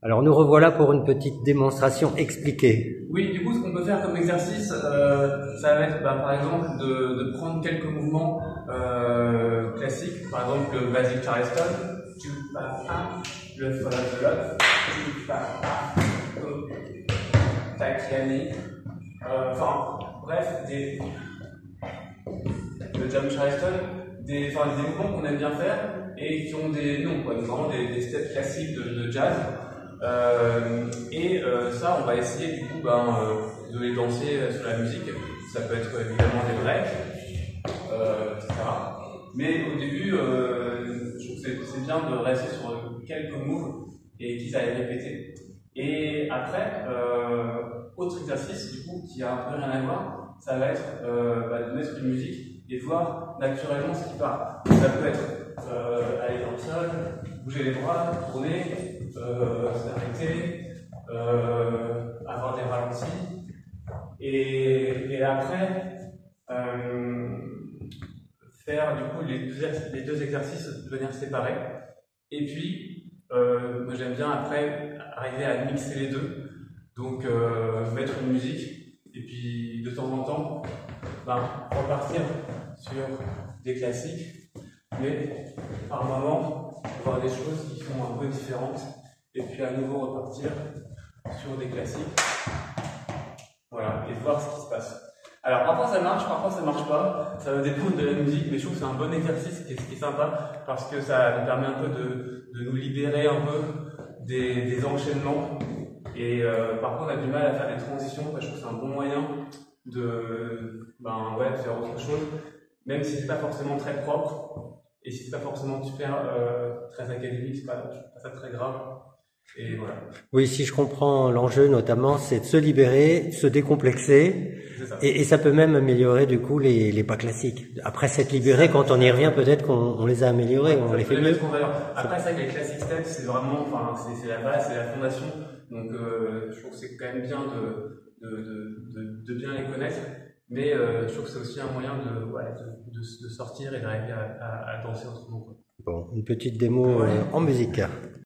Alors nous revoilà pour une petite démonstration expliquée. Oui, du coup, ce qu'on peut faire comme exercice, ça va être par exemple de prendre quelques mouvements classiques, par exemple le basic Charleston, tu pas le follow the lot, tu pas tac yanni, enfin bref, le jump Charleston, des mouvements qu'on aime bien faire et qui ont des noms, quoi, vraiment des steps classiques de jazz. Ça, on va essayer du coup de les danser sur la musique. Ça peut être évidemment des breaks, etc. Mais au début, je trouve que c'est bien de rester sur quelques moves et qu'ils aillent répéter. Et après, autre exercice du coup qui a un peu rien à voir, ça va être de mettre une musique et voir naturellement ce qui part. Ça peut être aller dans le sol, bouger les bras, tourner, s'arrêter, avoir des ralentis, et après faire du coup les deux exercices de manière séparée. Et puis, moi j'aime bien après arriver à mixer les deux, donc mettre une musique et puis de temps en temps repartir sur des classiques, mais par moment voir des choses qui sont un peu différentes et puis à nouveau repartir sur des classiques, voilà, et voir ce qui se passe. Alors parfois ça marche pas, ça va dépendre de la musique, mais je trouve que c'est un bon exercice qui est sympa parce que ça nous permet un peu de nous libérer un peu des enchaînements, et parfois on a du mal à faire des transitions. Je trouve que c'est un bon moyen de faire autre chose, même si c'est pas forcément très propre et si c'est pas forcément super très académique, c'est pas ça très grave. Et voilà. Oui, si je comprends, l'enjeu notamment, c'est de se libérer, de se décomplexer, et ça peut même améliorer du coup les pas classiques. Après s'être libéré, quand on y revient, peut-être qu'on les a améliorés, on les fait mieux. Après ça, les classic steps, c'est vraiment, c'est la base, c'est la fondation. Donc je trouve que c'est quand même bien de bien les connaître, mais je trouve que c'est aussi un moyen de sortir et d'arriver à danser autrement, quoi. Bon, une petite démo en musique.